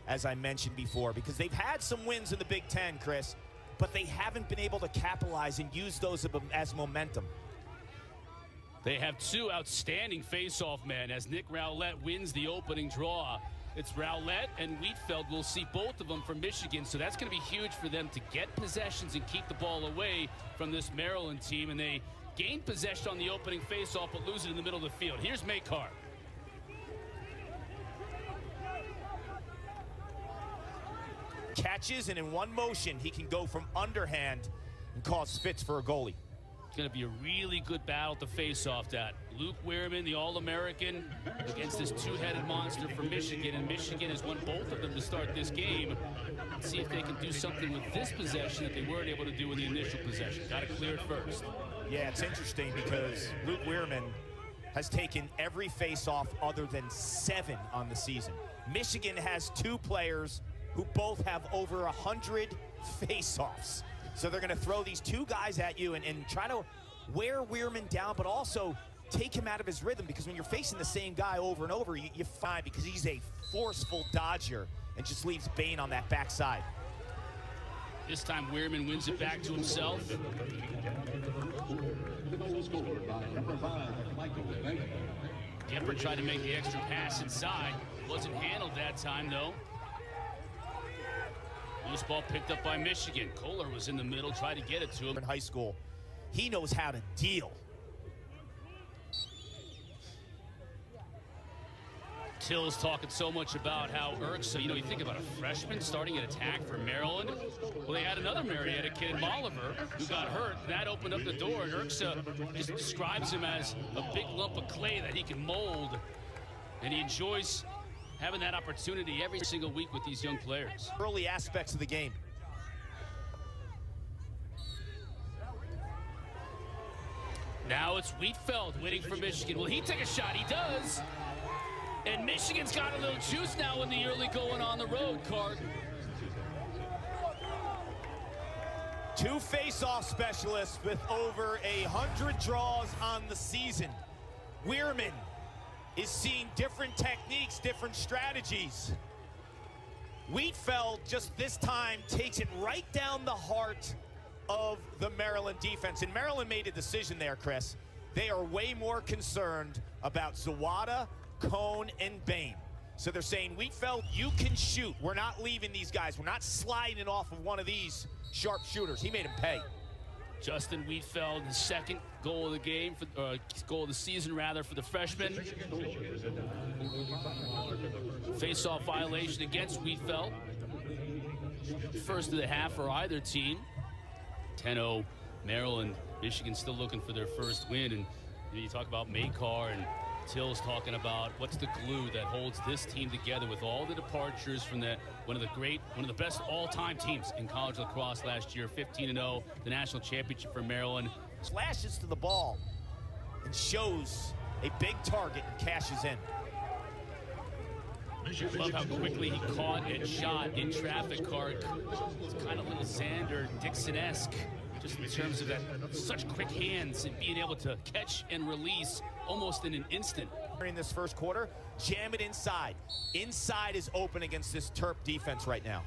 as I mentioned before, because they've had some wins in the Big Ten, Chris, but they haven't been able to capitalize and use those as momentum. They have two outstanding face-off men as Nick Rowlett wins the opening draw. It's Rowlett and Wietfeldt. We'll see both of them from Michigan, so that's going to be huge for them to get possessions and keep the ball away from this Maryland team. And they gain possession on the opening face-off, but lose it in the middle of the field. Here's Makar. Catches, and in one motion, he can go from underhand and cause fits for a goalie. It's going to be a really good battle to face off that. Luke Wierman, the All-American, against this two-headed monster from Michigan, and Michigan has won both of them to start this game. Let's see if they can do something with this possession that they weren't able to do with the initial possession. Got to clear it first. Yeah, it's interesting because Luke Wierman has taken every face-off other than 7 on the season. Michigan has 2 players who both have over 100 face-offs. So they're gonna throw these 2 guys at you and try to wear Wierman down, but also take him out of his rhythm, because when you're facing the same guy over and over, you find, because he's a forceful dodger and just leaves Bain on that backside. This time Wierman wins it back to himself. Gepper tried to make the extra pass inside. Wasn't handled that time, though. Loose ball picked up by Michigan. Kohler was in the middle, tried to get it to him. In high school, he knows how to deal. Till's talking so much about how Erksa, you think about a freshman starting an attack for Maryland. Well, they had another Marietta kid in Bolivar who got hurt. That opened up the door, and Erksa just describes him as a big lump of clay that he can mold, and he enjoys having that opportunity every single week with these young players. Early aspects of the game. Now it's Wietfeldt waiting for Michigan. Will he take a shot? He does. And Michigan's got a little juice now in the early going on the road, Card. 2 face-off specialists with over 100 draws on the season. Wierman is seeing different techniques, different strategies. Wietfeldt just this time takes it right down the heart of the Maryland defense. And Maryland made a decision there, Chris. They are way more concerned about Zawada, Cone, and Bain. So they're saying, Wietfeldt, you can shoot. We're not leaving these guys. We're not sliding off of one of these sharp shooters. He made him pay. Justin Wietfeldt, his second goal of the game, goal of the season rather, for the freshman. Face-off violation against Wietfeldt. First of the half for either team. 10-0 Maryland. Michigan still looking for their first win. And you talk about Makar, and Till's talking about what's the glue that holds this team together with all the departures from one of the best all-time teams in college lacrosse last year, 15-0, the national championship for Maryland. Slashes to the ball and shows a big target and cashes in. I love how quickly he caught and shot in traffic, Card. It's kind of a little Xander Dixon-esque, just in terms of that, such quick hands and being able to catch and release almost in an instant. In this first quarter, jam it inside. Inside is open against this Terp defense right now.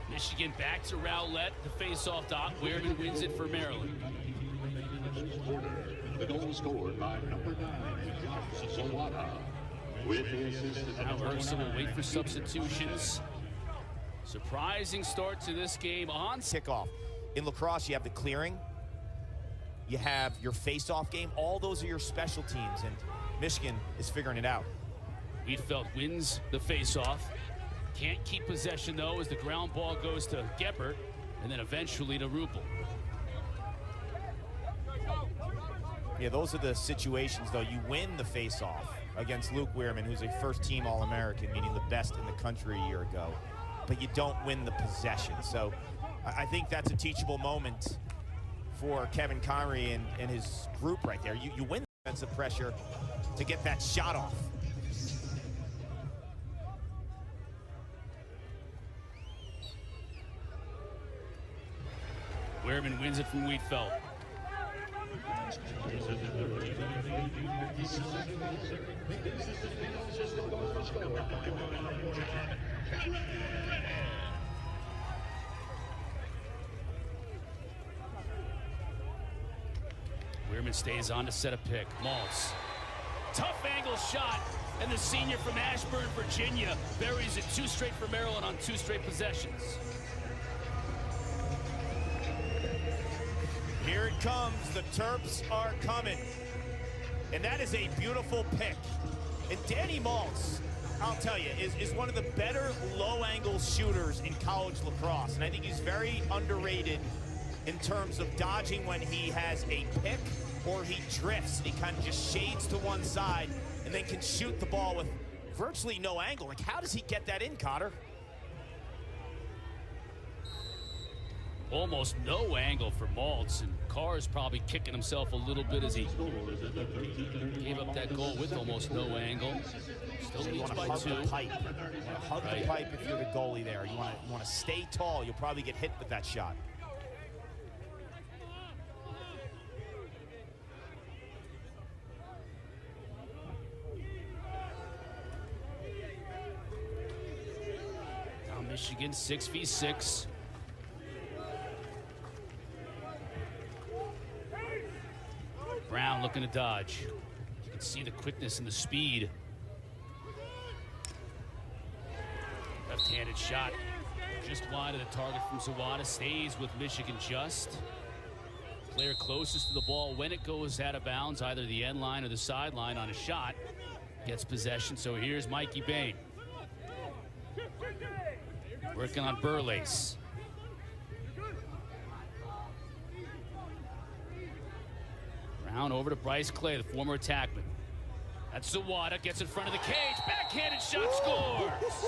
Michigan back to Rowlett, the face-off dot. Wierman wins it for Maryland. The goal scored by number 9, Zawada. With the assist. Now Erksa will wait for substitutions. Surprising start to this game on kickoff. In lacrosse, you have the clearing, you have your face-off game. All those are your special teams, and Michigan is figuring it out. Wietfeldt wins the face-off. Can't keep possession, though, as the ground ball goes to Gepper, and then eventually to Ruppel. Yeah, those are the situations, though. You win the face-off against Luke Wierman, who's a first-team All-American, meaning the best in the country a year ago, but you don't win the possession. So I think that's a teachable moment for Kevin Connery and his group right there. You win the defensive pressure to get that shot off. Wierman wins it from Wietfeldt. Wierman stays on to set a pick. Maltz. Tough angle shot. And the senior from Ashburn, Virginia, buries it. 2 straight for Maryland on 2 straight possessions. Here it comes. The Terps are coming. And that is a beautiful pick. And Danny Maltz, I'll tell you, is one of the better low-angle shooters in college lacrosse. And I think he's very underrated in terms of dodging when he has a pick or he drifts. He kind of just shades to one side and then can shoot the ball with virtually no angle. Like, how does he get that in, Cotter? Almost no angle for Maltz, and Carr's probably kicking himself a little bit as he gave up that goal with almost no angle. Still leads by 2. The pipe. You want to hug the pipe if you're the goalie there. You want to stay tall. You'll probably get hit with that shot. Now Michigan 6v6. Brown looking to dodge. You can see the quickness and the speed. Left-handed shot just wide of the target from Zawada. Stays with Michigan just. Player closest to the ball when it goes out of bounds, either the end line or the sideline on a shot, gets possession. So here's Mikey Bain. Working on Burlace. Brown over to Bryce Clay, the former attackman. That's Zawada, gets in front of the cage. Backhanded shot, scores!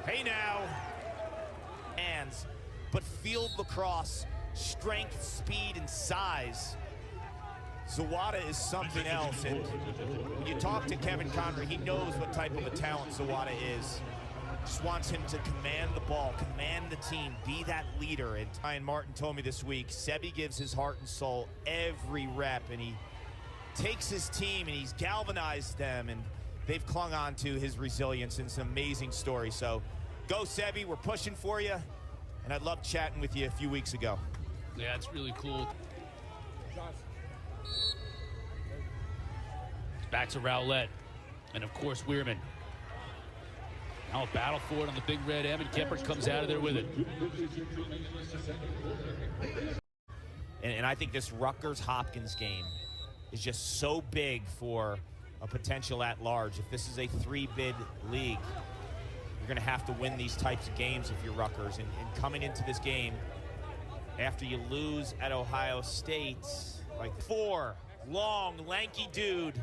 Hey now. Hands, but field lacrosse, strength, speed, and size. Zawada is something else, and when you talk to Kevin Conroy, he knows what type of a talent Zawada is. Just wants him to command the ball, command the team, be that leader. And Ryan Martin told me this week, Sebi gives his heart and soul every rep, and he takes his team and he's galvanized them, and they've clung on to his resilience, and it's an amazing story. So go Sebi, we're pushing for you, and I loved chatting with you a few weeks ago. Yeah, it's really cool. Back to Rowlett, and of course Wierman. Now a battle for it on the big red M, and Geppert comes out of there with it. And I think this Rutgers-Hopkins game is just so big for a potential at-large. If this is a 3-bid league, you're going to have to win these types of games if you're Rutgers. And coming into this game, after you lose at Ohio State, like 4 long, lanky dude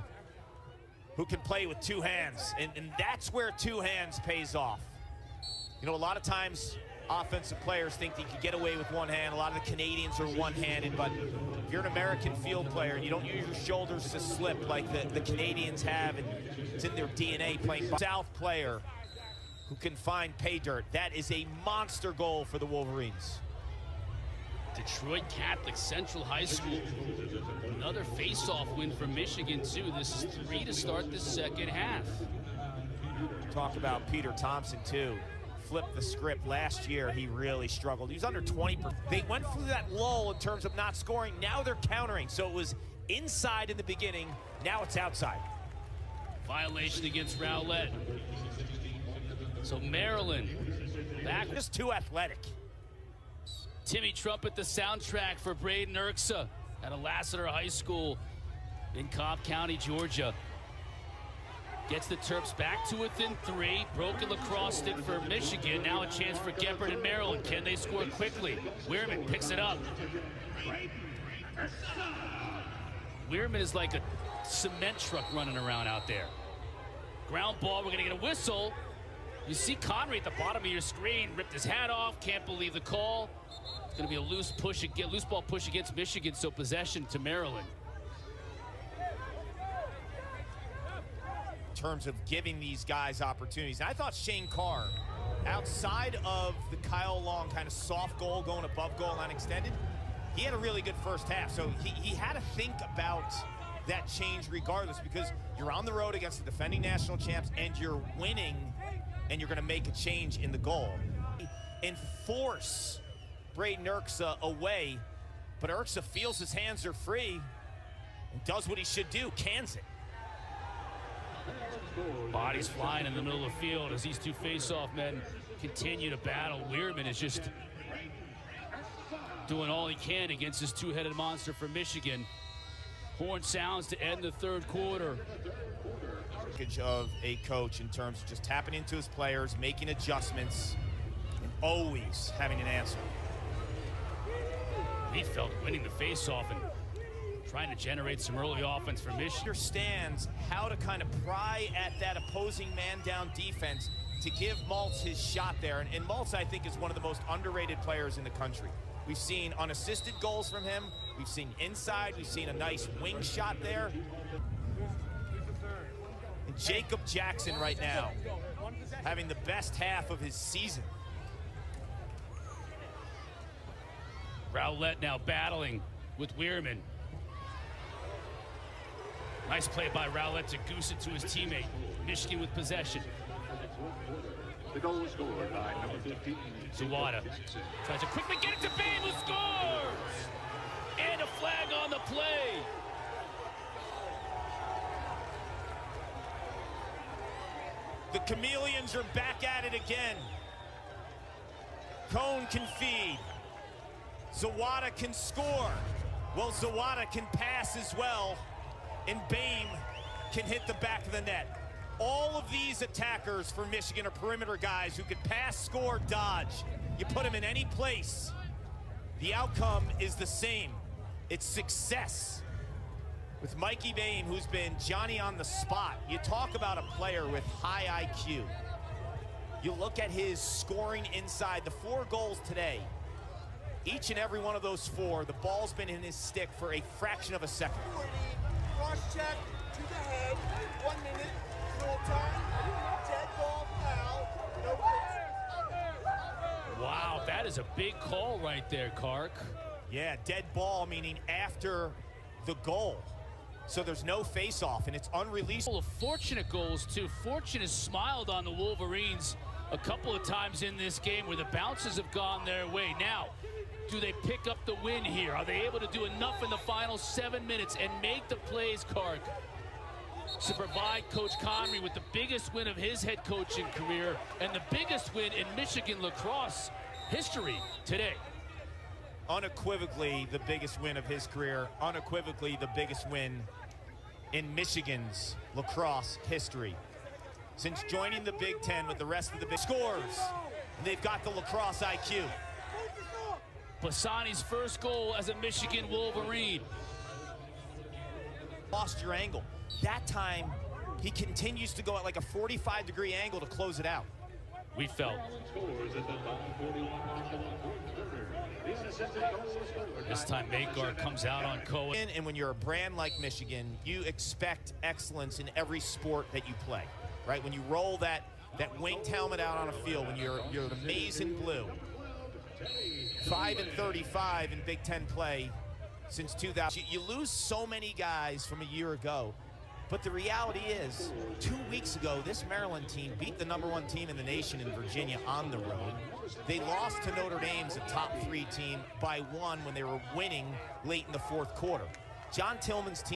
who can play with 2 hands, and that's where 2 hands pays off. You know, a lot of times offensive players think they can get away with 1 hand. A lot of the Canadians are one-handed, but if you're an American field player and you don't use your shoulders to slip like the Canadians have, and it's in their DNA playing South player who can find pay dirt, that is a monster goal for the Wolverines. Detroit Catholic Central High School. Another face-off win for Michigan, too. This is 3 to start the second half. Talk about Peter Thompson, too. Flipped the script. Last year, he really struggled. He was under 20%. They went through that lull in terms of not scoring. Now they're countering. So it was inside in the beginning. Now it's outside. Violation against Rowlett. So Maryland back. Just too athletic. Timmy Trumpet, the soundtrack for Braden Erksa at Lassiter High School in Cobb County, Georgia. Gets the Terps back to within 3. Broken lacrosse stick for Michigan. Now a chance for Geppert and Maryland. Can they score quickly? Wierman picks it up. Wierman is like a cement truck running around out there. Ground ball, we're gonna get a whistle. You see Conroy at the bottom of your screen, ripped his hat off, can't believe the call. It's going to be a loose ball push against Michigan, so possession to Maryland. In terms of giving these guys opportunities, I thought Shane Carr, outside of the Kyle Long kind of soft goal going above goal line extended, he had a really good first half. So he had to think about that change regardless, because you're on the road against the defending national champs and you're winning, and you're going to make a change in the goal and force Braden Erksa away. But Erksa feels his hands are free and does what he should do, cans it. Bodies flying in the middle of the field as these two face-off men continue to battle. Wierman is just doing all he can against this two-headed monster from Michigan. Horn sounds to end the third quarter. Of a coach in terms of just tapping into his players, making adjustments, and always having an answer. Wietfeldt winning the face-off and trying to generate some early offense for Michigan. Understands how to kind of pry at that opposing man-down defense to give Maltz his shot there. And Maltz, I think, is one of the most underrated players in the country. We've seen unassisted goals from him. We've seen inside. We've seen a nice wing shot there. And Jacob Jackson right now having the best half of his season. Rowlett now battling with Wierman. Nice play by Rowlett to goose it to his teammate. Michigan with possession. The goal was scored by number 15. Zawada tries to quickly get it to Babe, who scores! And a flag on the play. The Chameleons are back at it again. Cone can feed. Zawada can score. Well, Zawada can pass as well. And Babe can hit the back of the net. All of these attackers for Michigan are perimeter guys who can pass, score, dodge. You put them in any place, the outcome is the same. It's success. With Mikey Babe, who's been Johnny on the spot. You talk about a player with high IQ. You look at his scoring inside, the 4 goals today. Each and every one of those 4, the ball's been in his stick for a fraction of a second. Cross check to the head, 1 minute, full time, dead ball foul, no goals. Wow, that is a big call right there, Kark. Yeah, dead ball, meaning after the goal. So there's no face-off, and it's unreleased. Full of fortunate goals, too. Fortune has smiled on the Wolverines a couple of times in this game where the bounces have gone their way. Now, do they pick up the win here? Are they able to do enough in the final 7 minutes and make the plays, Kark, to provide Coach Connery with the biggest win of his head coaching career and the biggest win in Michigan lacrosse history today? Unequivocally the biggest win of his career, unequivocally the biggest win in Michigan's lacrosse history. Since joining the Big Ten with the rest of the big scores, and they've got the lacrosse IQ. Bassani's first goal as a Michigan Wolverine. Lost your angle. That time, he continues to go at like a 45-degree angle to close it out. Wietfeldt. This time Magar comes out on Cohen. And when you're a brand like Michigan, you expect excellence in every sport that you play, right? When you roll that winged helmet out on a field, when you're an amazing blue. 5-35 in Big Ten play since 2000. You lose so many guys from a year ago, but the reality is, 2 weeks ago, this Maryland team beat the #1 team in the nation in Virginia on the road. They lost to Notre Dame's a top 3 team by 1 when they were winning late in the 4th quarter. John Tillman's team